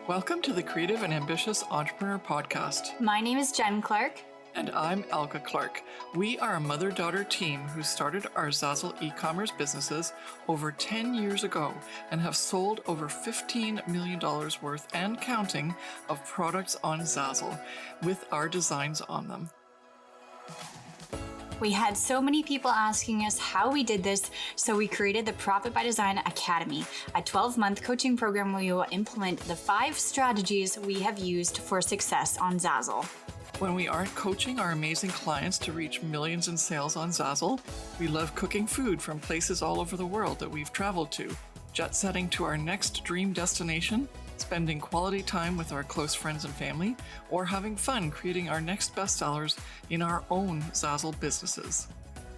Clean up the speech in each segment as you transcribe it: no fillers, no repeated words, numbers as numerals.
Welcome to the Creative and Ambitious Entrepreneur Podcast. My name is Jen Clark. And I'm Elke Clark. We are a mother-daughter team who started our Zazzle e-commerce businesses over 10 years ago and have sold over $15 million worth and counting of products on Zazzle with our designs on them. We had so many people asking us how we did this, so we created the Profit by Design Academy, a 12-month coaching program where you will implement the 5 strategies we have used for success on Zazzle. When we aren't coaching our amazing clients to reach millions in sales on Zazzle, we love cooking food from places all over the world that we've traveled to, jet-setting to our next dream destination, spending quality time with our close friends and family, or having fun creating our next bestsellers in our own Zazzle businesses.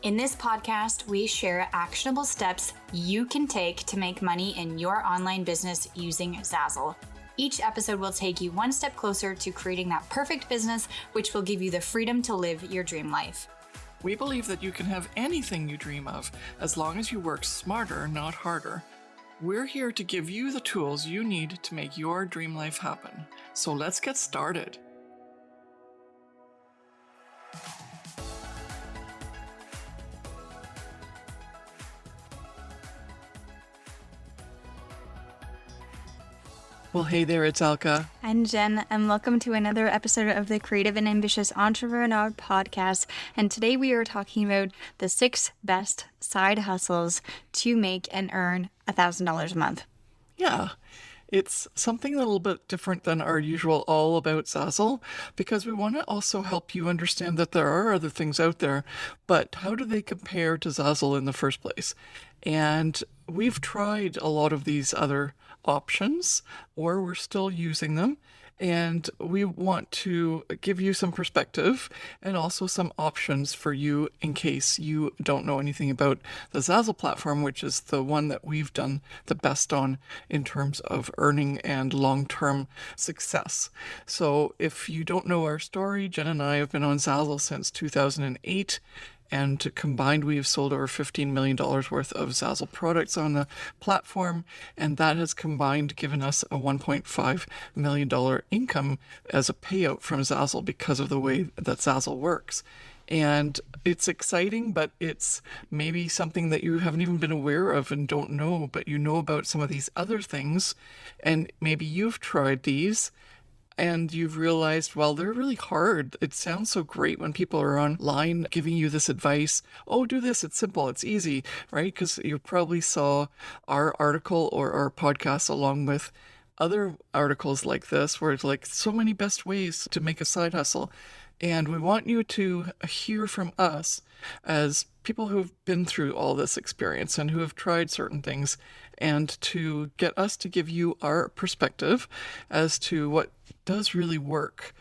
In this podcast, we share actionable steps you can take to make money in your online business using Zazzle. Each episode will take you one step closer to creating that perfect business, which will give you the freedom to live your dream life. We believe that you can have anything you dream of as long as you work smarter, not harder. We're here to give you the tools you need to make your dream life happen. So let's get started. Well, hey there, it's Elke. And Jen, and welcome to another episode of the Creative and Ambitious Entrepreneur Podcast. And today we are talking about the 6 best side hustles to make and earn $1,000 a month. Yeah, it's something a little bit different than our usual all about Zazzle, because we want to also help you understand that there are other things out there, but how do they compare to Zazzle in the first place? And we've tried a lot of these other options, or we're still using them. And we want to give you some perspective and also some options for you in case you don't know anything about the Zazzle platform, which is the one that we've done the best on in terms of earning and long-term success. So if you don't know our story, Jen and I have been on Zazzle since 2008. And combined, we have sold over $15 million worth of Zazzle products on the platform. And that has combined given us a $1.5 million income as a payout from Zazzle because of the way that Zazzle works. And it's exciting, but it's maybe something that you haven't even been aware of and don't know, but you know about some of these other things. And maybe you've tried these and you've realized, well, they're really hard. It sounds so great when people are online giving you this advice. Oh, do this. It's simple. It's easy, right? Because you probably saw our article or our podcast along with other articles like this, where it's like so many best ways to make a side hustle. And we want you to hear from us as people who've been through all this experience and who have tried certain things, and to get us to give you our perspective as to what does really work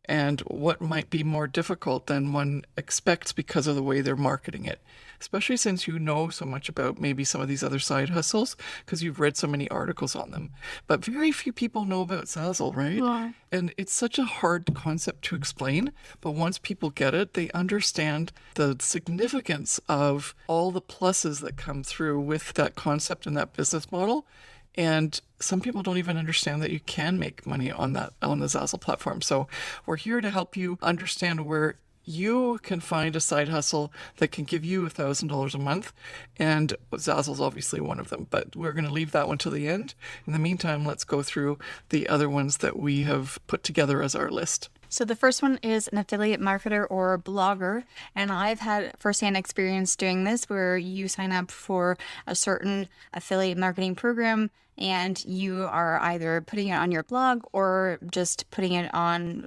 and what might be more difficult than one expects because of the way they're marketing it. Especially since you know so much about maybe some of these other side hustles because you've read so many articles on them. But very few people know about Zazzle, right? Yeah. And it's such a hard concept to explain, but once people get it, they understand the significance of all the pluses that come through with that concept and that business model. And some people don't even understand that you can make money on the Zazzle platform. So we're here to help you understand where you can find a side hustle that can give you $1,000 a month. And Zazzle's obviously one of them, but we're going to leave that one to the end. In the meantime, let's go through the other ones that we have put together as our list. So the first one is an affiliate marketer or blogger, and I've had firsthand experience doing this where you sign up for a certain affiliate marketing program and you are either putting it on your blog or just putting it on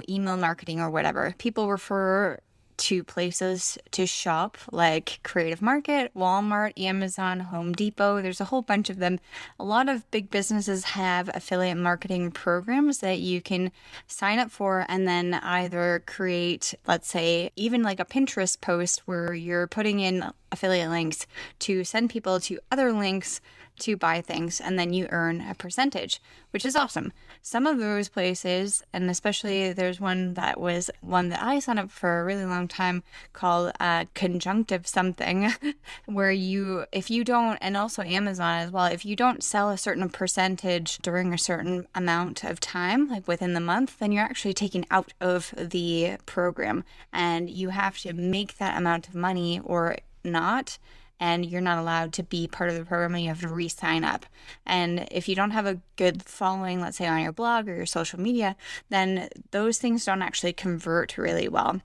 email marketing or whatever. People refer to places to shop like Creative Market, Walmart, Amazon, Home Depot. There's a whole bunch of them. A lot of big businesses have affiliate marketing programs that you can sign up for and then either create, let's say, even like a Pinterest post where you're putting in affiliate links to send people to other links to buy things, and then you earn a percentage, which is awesome. Some of those places, and especially there's one that I signed up for a really long time called conjunctive something, where if you don't, and also Amazon as well, if you don't sell a certain percentage during a certain amount of time, like within the month, then you're actually taken out of the program, and you have to make that amount of money or not, and you're not allowed to be part of the program, and you have to re-sign up. And if you don't have a good following, let's say on your blog or your social media, then those things don't actually convert really well.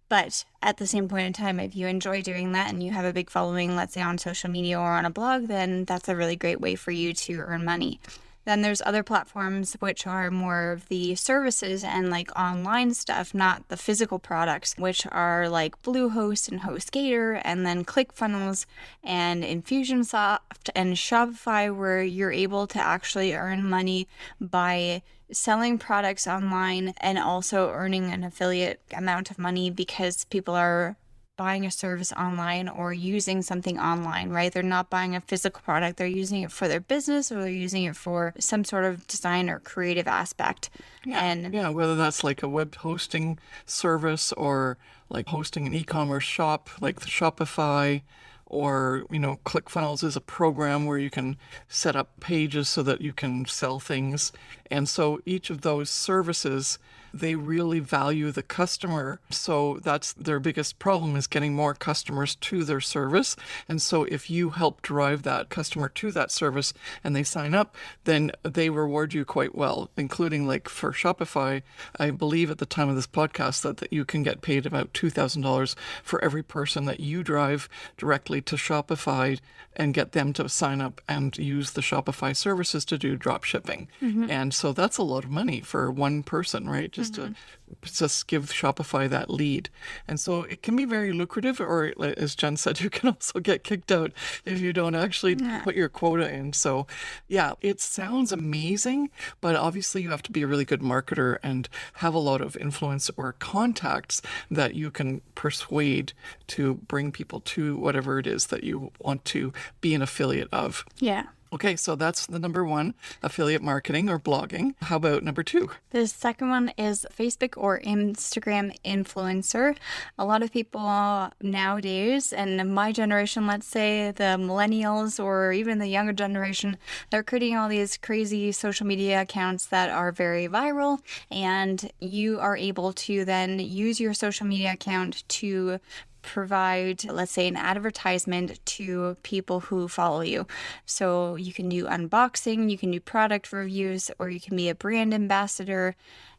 But at the same point in time, if you enjoy doing that and you have a big following, let's say on social media or on a blog, then that's a really great way for you to earn money. Then there's other platforms which are more of the services and like online stuff, not the physical products, which are like Bluehost and HostGator, and then ClickFunnels and Infusionsoft and Shopify, where you're able to actually earn money by selling products online and also earning an affiliate amount of money because people are buying a service online or using something online, right? They're not buying a physical product. They're using it for their business, or they're using it for some sort of design or creative aspect. Yeah, whether that's like a web hosting service or like hosting an e-commerce shop like the Shopify, or, ClickFunnels is a program where you can set up pages so that you can sell things. And so each of those services, they really value the customer. So that's their biggest problem, is getting more customers to their service. And so if you help drive that customer to that service and they sign up, then they reward you quite well, including like for Shopify. I believe at the time of this podcast that you can get paid about $2,000 for every person that you drive directly to Shopify and get them to sign up and use the Shopify services to do drop shipping. And so that's a lot of money for one person, right? Just to give Shopify that lead. And so it can be very lucrative, or as Jen said, you can also get kicked out if you don't actually put your quota in. So yeah, it sounds amazing, but obviously you have to be a really good marketer and have a lot of influence or contacts that you can persuade to bring people to whatever it is that you want to be an affiliate of. Yeah. Okay, so that's the number one, affiliate marketing or blogging. How about number two? The second one is Facebook or Instagram influencer. A lot of people nowadays, and my generation, let's say the millennials or even the younger generation, they're creating all these crazy social media accounts that are very viral, and you are able to then use your social media account to provide, let's say, an advertisement to people who follow you. So you can do unboxing, you can do product reviews, or you can be a brand ambassador.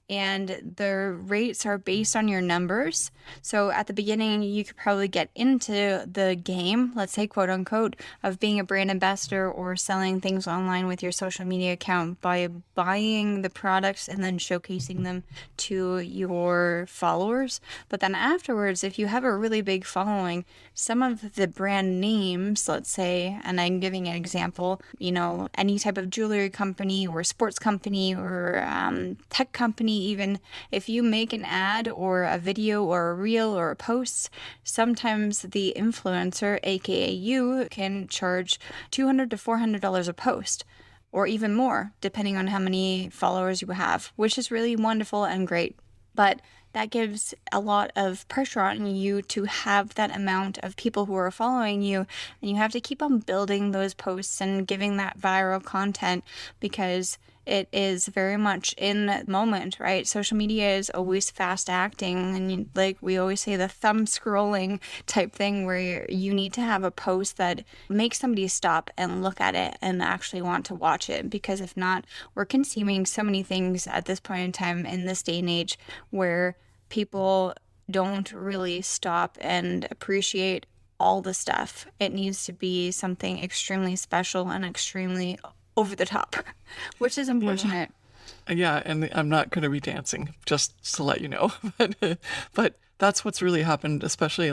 And the rates are based on your numbers. So at the beginning, you could probably get into the game, let's say, quote unquote, of being a brand ambassador or selling things online with your social media account by buying the products and then showcasing them to your followers. But then afterwards, if you have a really big following, some of the brand names, let's say, and I'm giving an example, any type of jewelry company or sports company or tech company, even if you make an ad or a video or a reel or a post, sometimes the influencer, aka you, can charge $200 to $400 a post, or even more, depending on how many followers you have, which is really wonderful and great. But that gives a lot of pressure on you to have that amount of people who are following you, and you have to keep on building those posts and giving that viral content, because it is very much in the moment, right? Social media is always fast acting, and like we always say, the thumb scrolling type thing, where you need to have a post that makes somebody stop and look at it and actually want to watch it. Because if not, we're consuming so many things at this point in time in this day and age where people don't really stop and appreciate all the stuff. It needs to be something extremely special and extremely over the top, which is unfortunate. Yeah, and I'm not going to be dancing, just to let you know. But that's what's really happened, especially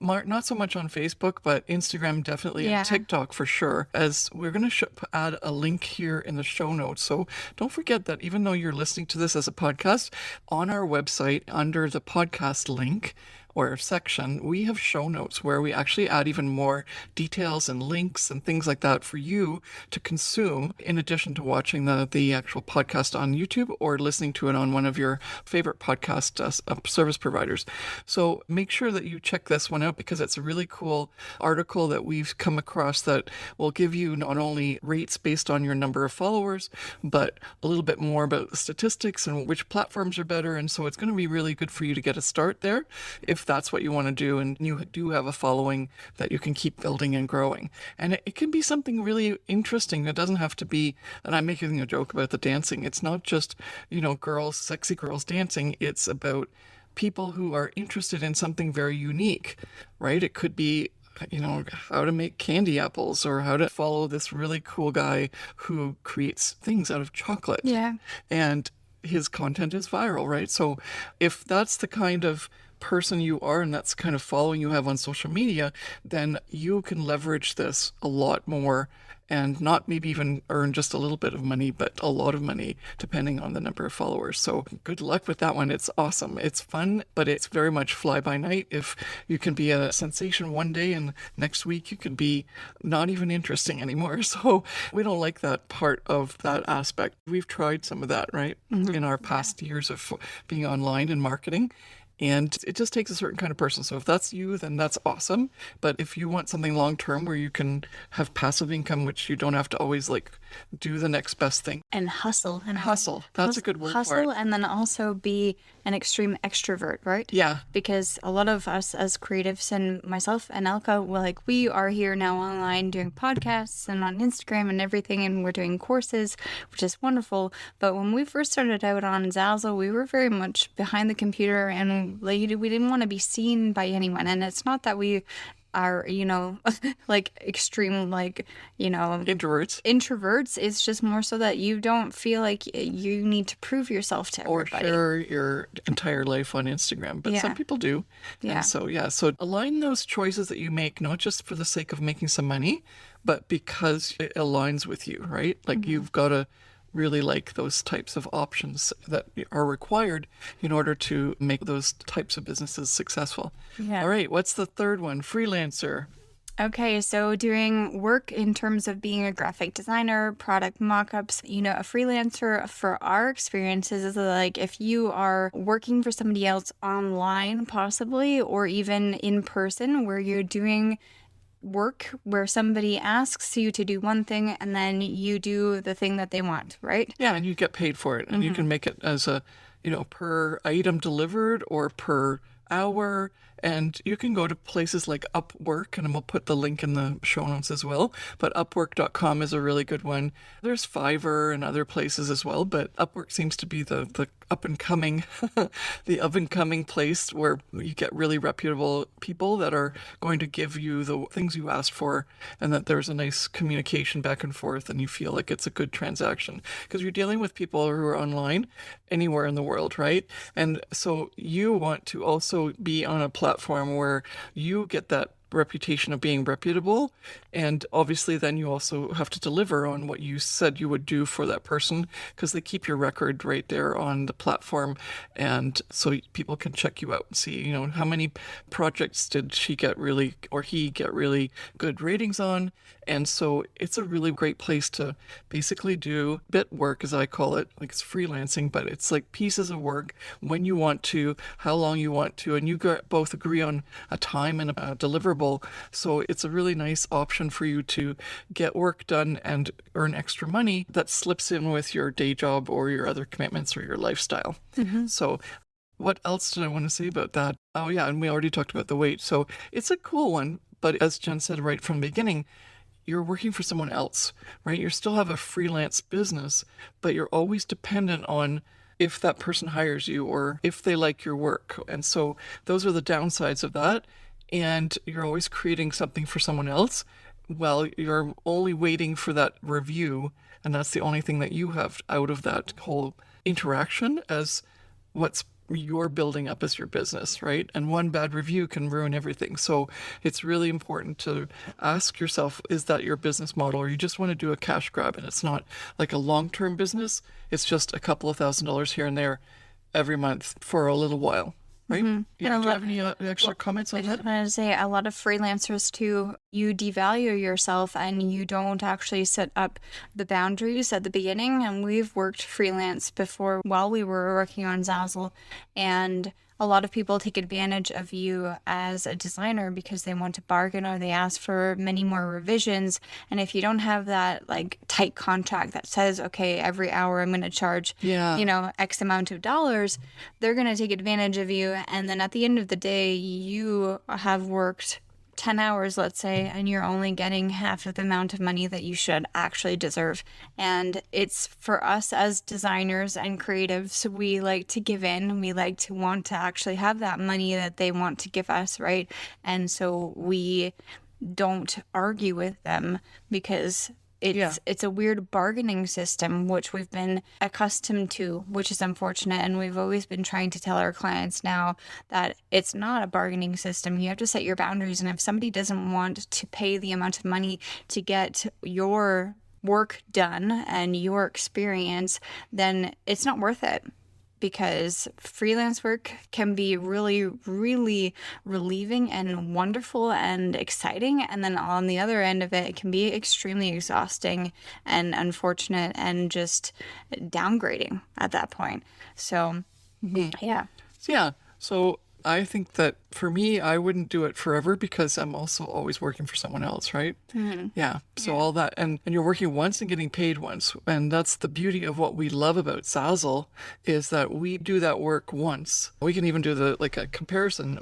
not so much on Facebook, but Instagram definitely, and TikTok for sure. As we're going to add a link here in the show notes. So don't forget that even though you're listening to this as a podcast, on our website under the podcast link, or section, we have show notes where we actually add even more details and links and things like that for you to consume, in addition to watching the actual podcast on YouTube or listening to it on one of your favorite podcast service providers. So make sure that you check this one out, because it's a really cool article that we've come across that will give you not only rates based on your number of followers, but a little bit more about the statistics and which platforms are better. And so it's going to be really good for you to get a start there if that's what you want to do and you do have a following that you can keep building and growing. And it can be something really interesting. It doesn't have to be, and I'm making a joke about the dancing. It's not just, girls, sexy girls dancing. It's about people who are interested in something very unique, right? It could be how to make candy apples, or how to follow this really cool guy who creates things out of chocolate. Yeah. And his content is viral, right? So if that's the kind of person you are and that's the kind of following you have on social media, then you can leverage this a lot more and not maybe even earn just a little bit of money, but a lot of money depending on the number of followers. So good luck with that one. It's awesome. It's fun, but it's very much fly by night. If you can be a sensation one day and next week you could be not even interesting anymore. So we don't like that part of that aspect. We've tried some of that, right? In our past years of being online and marketing. And it just takes a certain kind of person. So if that's you, then that's awesome. But if you want something long term where you can have passive income, which you don't have to always do the next best thing. And hustle. That's a good word for it. Hustle, and then also be an extreme extrovert, right? Yeah. Because a lot of us as creatives, and myself and Elke, we are here now online doing podcasts and on Instagram and everything, and we're doing courses, which is wonderful. But when we first started out on Zazzle, we were very much behind the computer, and we didn't want to be seen by anyone. And it's not that we are, extreme, introverts. It's just more so that you don't feel like you need to prove yourself to everybody. Or share your entire life on Instagram. But some people do. Yeah. And so align those choices that you make, not just for the sake of making some money, but because it aligns with you, right? You've got to really like those types of options that are required in order to make those types of businesses successful. Yeah. All right, what's the third one? Freelancer. Okay, so doing work in terms of being a graphic designer, product mock-ups, a freelancer, for our experiences, is if you are working for somebody else online, possibly, or even in person, where you're doing work where somebody asks you to do one thing and then you do the thing that they want, right? Yeah, and you get paid for it. And you can make it as a, per item delivered or per hour. And you can go to places like Upwork, and we'll put the link in the show notes as well. But Upwork.com is a really good one. There's Fiverr and other places as well, but Upwork seems to be the up and coming, the up and coming place where you get really reputable people that are going to give you the things you asked for, and that there's a nice communication back and forth, and you feel like it's a good transaction because you're dealing with people who are online anywhere in the world, right? And so you want to also be on a platform where you get that reputation of being reputable, and obviously then you also have to deliver on what you said you would do for that person, because they keep your record right there on the platform, and so people can check you out and see how many projects did she get really, or he get really good ratings on. And so it's a really great place to basically do bit work, as I call it. It's freelancing, but it's like pieces of work when you want to, how long you want to, and you both agree on a time and a deliverable. So it's a really nice option for you to get work done and earn extra money that slips in with your day job or your other commitments or your lifestyle. So what else did I want to say about that? Oh yeah, and we already talked about the weight. So it's a cool one, but as Jen said right from the beginning, you're working for someone else, right? You still have a freelance business, but you're always dependent on if that person hires you or if they like your work. And so those are the downsides of that. And you're always creating something for someone else. Well, you're only waiting for that review, and that's the only thing that you have out of that whole interaction as what's you're building up as your business, right? And one bad review can ruin everything. So it's really important to ask yourself, is that your business model, or you just want to do a cash grab? And it's not like a long-term business. It's just a couple of $1,000s here and there every month for a little while. right? Mhm. Yeah. And a Do you lot, have any extra comments I on just that? wanted to say a lot of freelancers too, you devalue yourself and you don't actually set up the boundaries at the beginning. And we've worked freelance before while we were working on Zazzle, and a lot of people take advantage of you as a designer because they want to bargain or they ask for many more revisions. And if you don't have that like tight contract that says, okay, every hour I'm going to charge, Yeah. X amount of dollars, they're going to take advantage of you. And then at the end of the day, you have worked 10 hours, let's say, and you're only getting half of the amount of money that you should actually deserve. And it's for us as designers and creatives, we like to give in. We like to want to actually have that money that they want to give us, right? And so we don't argue with them because Yeah. it's a weird bargaining system which we've been accustomed to, which is unfortunate. And we've always been trying to tell our clients now that it's not a bargaining system. You have to set your boundaries, and if somebody doesn't want to pay the amount of money to get your work done and your experience, then it's not worth it, because freelance work can be really, really relieving and wonderful and exciting. And then on the other end of it, it can be extremely exhausting and unfortunate and just downgrading at that point. So, yeah. Yeah. So I think that for me, I wouldn't do it forever because I'm also always working for someone else, right? Yeah. So all that, and you're working once and getting paid once. And that's the beauty of what we love about Zazzle, is that we do that work once. We can even do a comparison.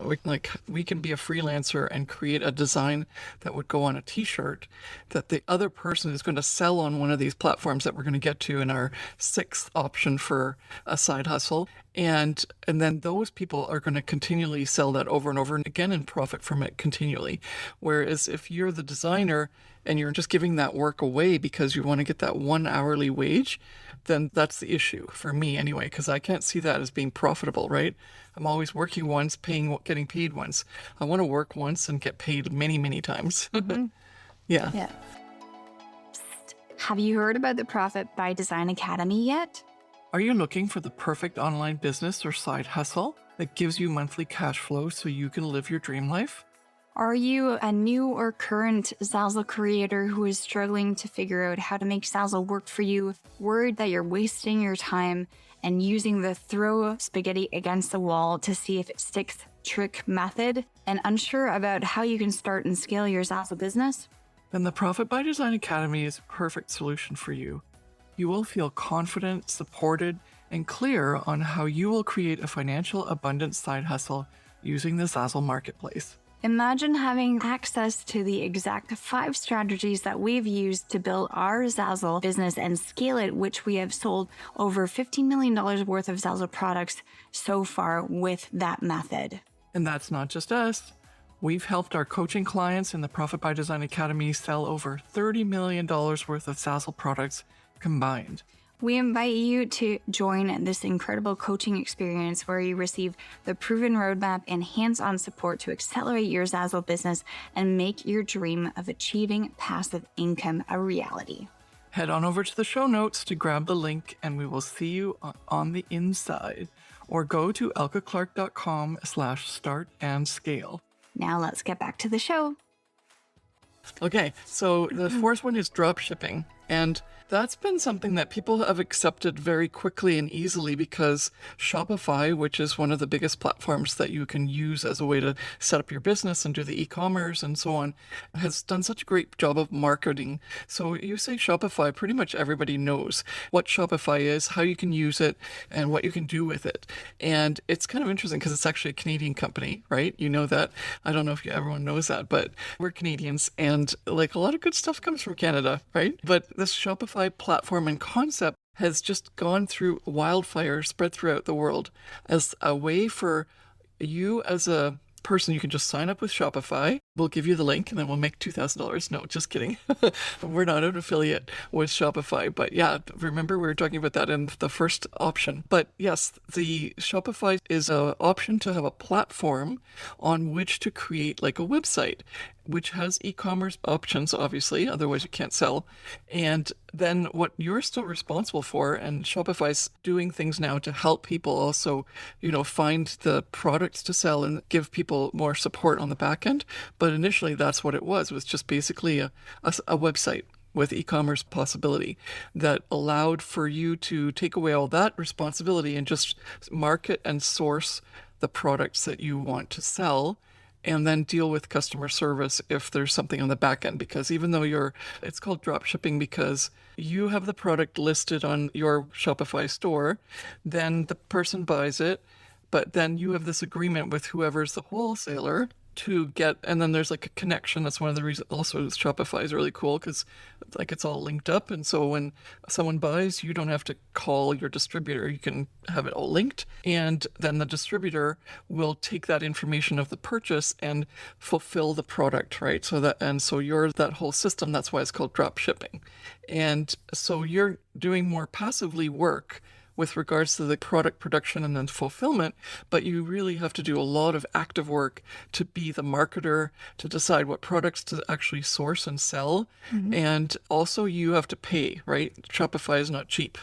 We can be a freelancer and create a design that would go on a t-shirt that the other person is going to sell on one of these platforms that we're going to get to in our sixth option for a side hustle. And then those people are going to continually sell that over and over and again and profit from it continually. Whereas if you're the designer and you're just giving that work away because you want to get that 1 hourly wage, then that's the issue for me anyway, because I can't see that as being profitable, right? I'm always working once, getting paid once. I want to work once and get paid many, many times. Yeah. Yeah. Have you heard about the Profit by Design Academy yet? Are you looking for the perfect online business or side hustle that gives you monthly cash flow so you can live your dream life? Are you a new or current Zazzle creator who is struggling to figure out how to make Zazzle work for you, worried that you're wasting your time and using the throw spaghetti against the wall to see if it sticks trick method, and unsure about how you can start and scale your Zazzle business? Then the Profit by Design Academy is a perfect solution for you. You will feel confident, supported, and clear on how you will create a financial abundance side hustle using the Zazzle marketplace. Imagine having access to the exact 5 strategies that we've used to build our Zazzle business and scale it, which we have sold over $15 million worth of Zazzle products so far with that method. And that's not just us. We've helped our coaching clients in the Profit by Design Academy sell over $30 million worth of Zazzle products combined. We invite you to join this incredible coaching experience where you receive the proven roadmap and hands-on support to accelerate your Zazzle business and make your dream of achieving passive income a reality. Head on over to the show notes to grab the link, and we will see you on the inside. Or go to elkeclark.com/start-and-scale. Now let's get back to the show. Okay, so the fourth one is drop shipping. And that's been something that people have accepted very quickly and easily because Shopify, which is one of the biggest platforms that you can use as a way to set up your business and do the e-commerce and so on, has done such a great job of marketing. So you say Shopify, pretty much everybody knows what Shopify is, how you can use it, and what you can do with it. And it's kind of interesting because it's actually a Canadian company, right? You know that. I don't know if everyone knows that, but we're Canadians, and like a lot of good stuff comes from Canada, right? But this Shopify platform and concept has just gone through wildfire, spread throughout the world as a way for you as a person. You can just sign up with Shopify we'll give you the link and then we'll make $2,000. No, just kidding. We're not an affiliate with Shopify. But yeah, remember we were talking about that in the first option. But yes, the Shopify is an option to have a platform on which to create like a website, which has e-commerce options, obviously, otherwise you can't sell. And then what you're still responsible for, and Shopify's doing things now to help people also, find the products to sell and give people more support on the back end. But initially that's what it was just basically a website with e-commerce possibility that allowed for you to take away all that responsibility and just market and source the products that you want to sell, and then deal with customer service if there's something on the back end. Because even though it's called drop shipping because you have the product listed on your Shopify store, then the person buys it, but then you have this agreement with whoever's the wholesaler to get, and then there's like a connection. That's one of the reasons also Shopify is really cool because like it's all linked up. And so when someone buys, you don't have to call your distributor. You can have it all linked. And then the distributor will take that information of the purchase and fulfill the product, right? So you're that whole system. That's why it's called drop shipping. And so you're doing more passively work with regards to the product production and then fulfillment, but you really have to do a lot of active work to be the marketer, to decide what products to actually source and sell. And also you have to pay, right? Shopify is not cheap.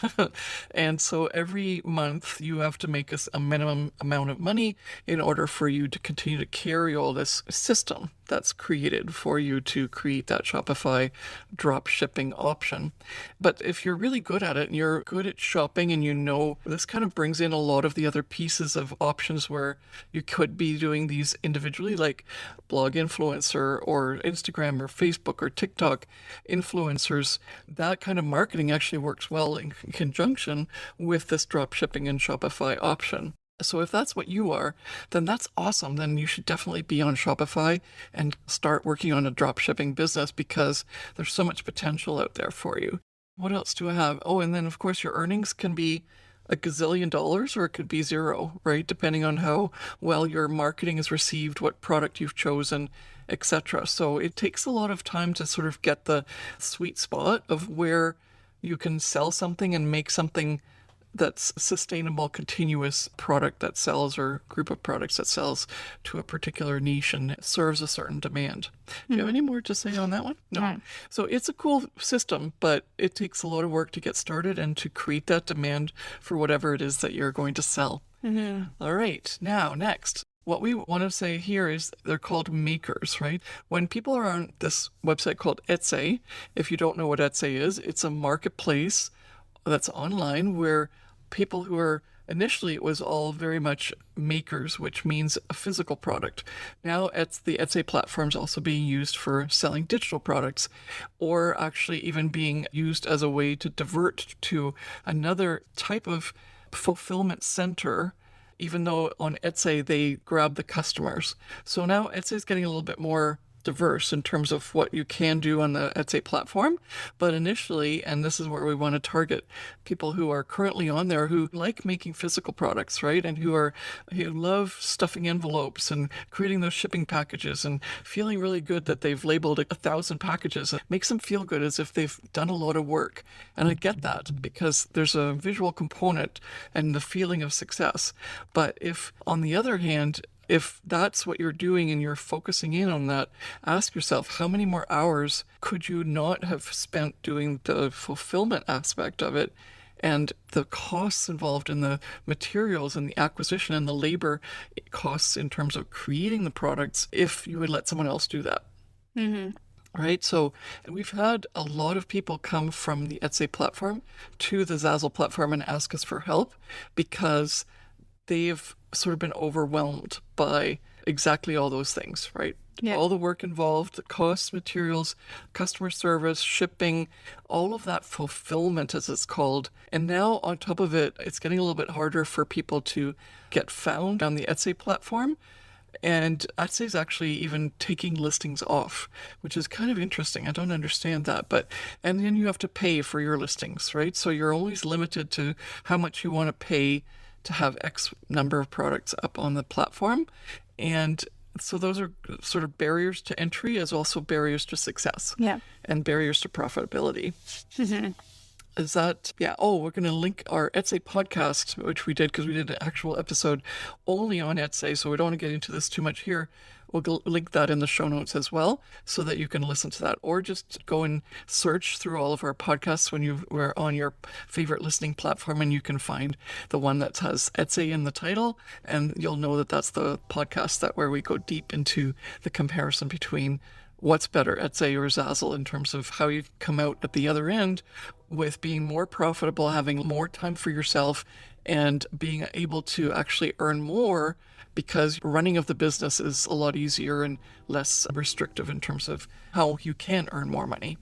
And so every month you have to make a minimum amount of money in order for you to continue to carry all this system that's created for you to create that Shopify drop shipping option. But if you're really good at it and you're good at shopping and this kind of brings in a lot of the other pieces of options where you could be doing these individually, like blog influencer or Instagram or Facebook or TikTok influencers. That kind of marketing actually works well in conjunction with this drop shipping and Shopify option. So if that's what you are, then that's awesome. Then you should definitely be on Shopify and start working on a drop shipping business because there's so much potential out there for you. What else do I have? Oh, and then of course your earnings can be a gazillion dollars or it could be zero, right? Depending on how well your marketing is received, what product you've chosen, etc. So it takes a lot of time to sort of get the sweet spot of where you can sell something and make something that's sustainable, continuous product that sells or group of products that sells to a particular niche and serves a certain demand. Do you have any more to say on that one? No. Right. So it's a cool system, but it takes a lot of work to get started and to create that demand for whatever it is that you're going to sell. All right. Now, next. What we want to say here is they're called makers, right? When people are on this website called Etsy, if you don't know what Etsy is, it's a marketplace that's online where people who are initially it was all very much makers, which means a physical product. Now the Etsy platform is also being used for selling digital products, or actually even being used as a way to divert to another type of fulfillment center, even though on Etsy they grab the customers. So now Etsy is getting a little bit more diverse in terms of what you can do on the Etsy platform. But initially, and this is where we want to target people who are currently on there who like making physical products, right? And who love stuffing envelopes and creating those shipping packages and feeling really good that they've labeled 1,000 packages. It makes them feel good as if they've done a lot of work. And I get that because there's a visual component and the feeling of success. But if, on the other hand, if that's what you're doing and you're focusing in on that, ask yourself, how many more hours could you not have spent doing the fulfillment aspect of it and the costs involved in the materials and the acquisition and the labor costs in terms of creating the products if you would let someone else do that? Right? So we've had a lot of people come from the Etsy platform to the Zazzle platform and ask us for help because they've sort of been overwhelmed by exactly all those things, right? Yeah. All the work involved, the costs, materials, customer service, shipping, all of that fulfillment, as it's called. And now on top of it, it's getting a little bit harder for people to get found on the Etsy platform. And Etsy is actually even taking listings off, which is kind of interesting. I don't understand that. And then you have to pay for your listings, right? So you're always limited to how much you want to pay to have X number of products up on the platform. And So those are sort of barriers to entry as also barriers to success Yeah. and barriers to profitability. Mhm. Is that, yeah. Oh, we're going to link our Etsy podcast, which we did because we did an actual episode only on Etsy. So we don't want to get into this too much here. We'll link that in the show notes as well so that you can listen to that, or just go and search through all of our podcasts when you were on your favorite listening platform, and you can find the one that has Etsy in the title, and you'll know that that's the podcast that where we go deep into the comparison between what's better, Etsy or Zazzle, in terms of how you come out at the other end with being more profitable, having more time for yourself, and being able to actually earn more because running of the business is a lot easier and less restrictive in terms of how you can earn more money.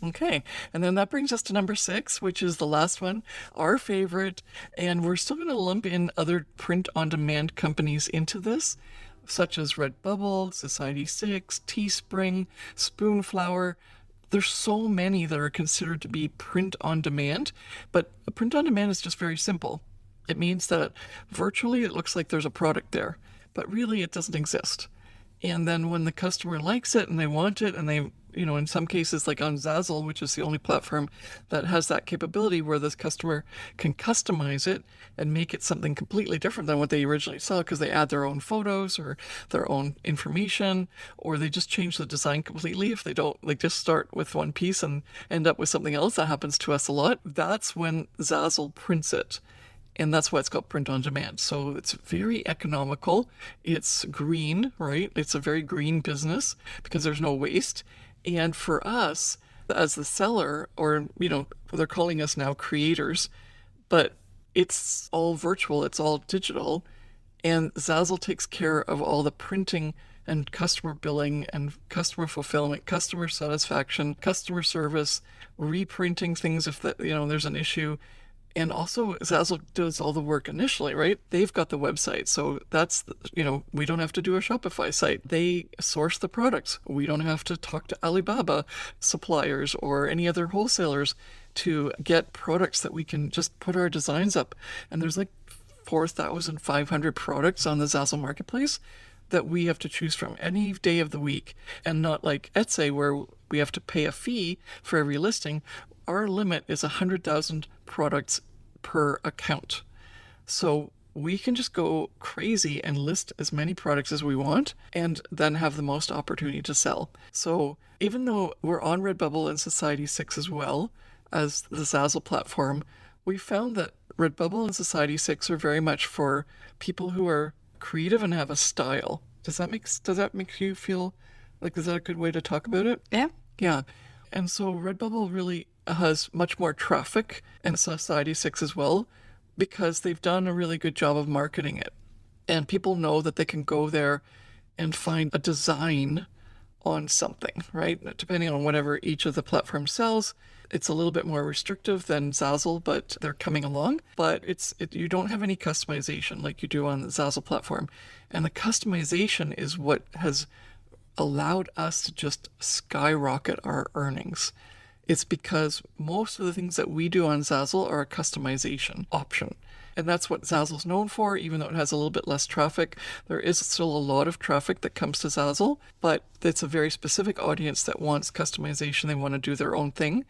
Okay, and then that brings us to number 6, which is the last one, our favorite, and we're still going to lump in other print-on-demand companies into this, such as Redbubble, Society6, Teespring, Spoonflower. There's so many that are considered to be print on demand, but a print on demand is just very simple. It means that virtually it looks like there's a product there, but really it doesn't exist. And then when the customer likes it and they want it, and they, in some cases, like on Zazzle, which is the only platform that has that capability where this customer can customize it and make it something completely different than what they originally saw, because they add their own photos or their own information, or they just change the design completely. If they don't, like, just start with one piece and end up with something else, that happens to us a lot. That's when Zazzle prints it. And that's why it's called print on demand. So it's very economical. It's green, right? It's a very green business because there's no waste. And for us, as the seller, or, they're calling us now creators, but it's all virtual, it's all digital. And Zazzle takes care of all the printing and customer billing and customer fulfillment, customer satisfaction, customer service, reprinting things if there's an issue. And also, Zazzle does all the work initially, right? They've got the website. So that's, we don't have to do a Shopify site. They source the products. We don't have to talk to Alibaba suppliers or any other wholesalers to get products that we can just put our designs up. And there's like 4,500 products on the Zazzle marketplace that we have to choose from any day of the week, and not like Etsy where we have to pay a fee for every listing. Our limit is 100,000 products per account. So we can just go crazy and list as many products as we want and then have the most opportunity to sell. So even though we're on Redbubble and Society6 as well as the Zazzle platform, we found that Redbubble and Society6 are very much for people who are creative and have a style. Does that make you feel like, is that a good way to talk about it? Yeah. Yeah. And so Redbubble really has much more traffic, and Society6 as well, because they've done a really good job of marketing it. And people know that they can go there and find a design on something, right? Depending on whatever each of the platforms sells. It's a little bit more restrictive than Zazzle, but they're coming along. But you don't have any customization like you do on the Zazzle platform. And the customization is what has allowed us to just skyrocket our earnings. It's because most of the things that we do on Zazzle are a customization option. And that's what Zazzle's known for, even though it has a little bit less traffic. There is still a lot of traffic that comes to Zazzle, but it's a very specific audience that wants customization. They want to do their own thing.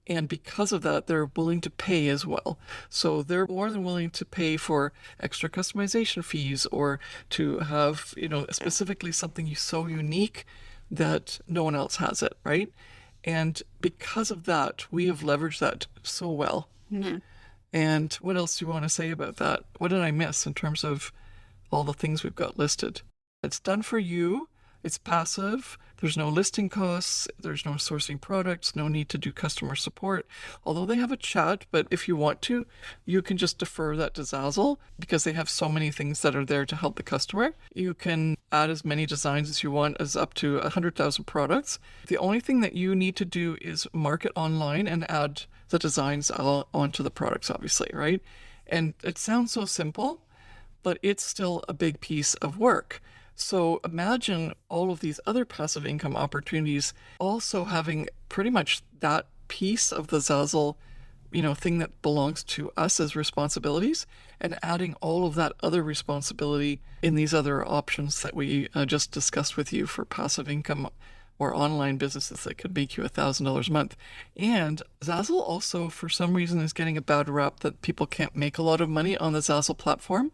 And because of that, they're willing to pay as well. So they're more than willing to pay for extra customization fees, or to have, specifically something so unique that no one else has it, right? And because of that, we have leveraged that so well. Mm-hmm. And what else do you want to say about that? What did I miss in terms of all the things we've got listed? It's done for you. It's passive. There's no listing costs. There's no sourcing products. No need to do customer support. Although they have a chat, but if you want to, you can just defer that to Zazzle because they have so many things that are there to help the customer. You can add as many designs as you want, as up to 100,000 products. The only thing that you need to do is market online and add the designs onto the products, obviously, right? And it sounds so simple, but it's still a big piece of work. So imagine all of these other passive income opportunities also having pretty much that piece of the Zazzle thing that belongs to us as responsibilities, and adding all of that other responsibility in these other options that we just discussed with you for passive income or online businesses that could make you $1,000 a month. And Zazzle also, for some reason, is getting a bad rap that people can't make a lot of money on the Zazzle platform.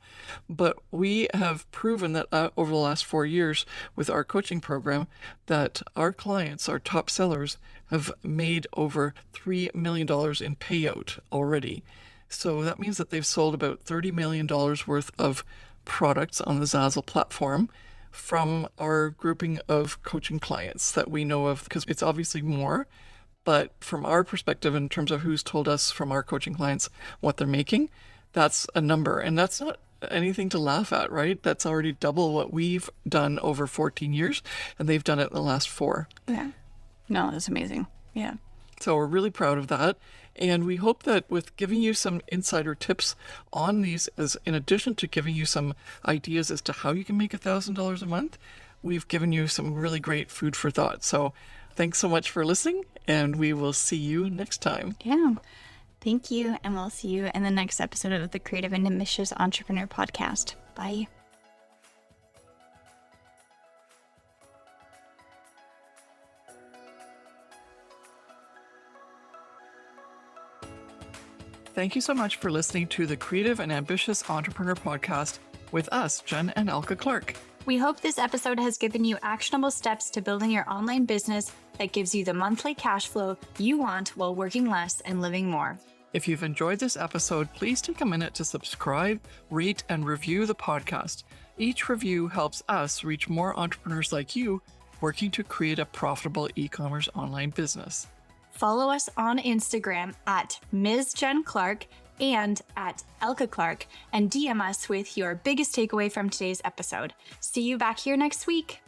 But we have proven that over the last 4 years with our coaching program, that our clients, our top sellers, have made over $3 million in payout already. So that means that they've sold about $30 million worth of products on the Zazzle platform from our grouping of coaching clients that we know of, because it's obviously more, but from our perspective, in terms of who's told us from our coaching clients what they're making, that's a number. And that's not anything to laugh at, right? That's already double what we've done over 14 years, and they've done it in the last 4. Yeah. No, that's amazing. Yeah. So we're really proud of that. And we hope that with giving you some insider tips on these, as in addition to giving you some ideas as to how you can make $1,000 a month, we've given you some really great food for thought. So thanks so much for listening, and we will see you next time. Yeah. Thank you. And we'll see you in the next episode of the Creative and Ambitious Entrepreneur Podcast. Bye. Thank you so much for listening to the Creative and Ambitious Entrepreneur Podcast with us, Jen and Elke Clark. We hope this episode has given you actionable steps to building your online business that gives you the monthly cash flow you want while working less and living more. If you've enjoyed this episode, please take a minute to subscribe, rate, and review the podcast. Each review helps us reach more entrepreneurs like you working to create a profitable e-commerce online business. Follow us on Instagram at Ms. Jen Clark and at Elke Clark, and DM us with your biggest takeaway from today's episode. See you back here next week.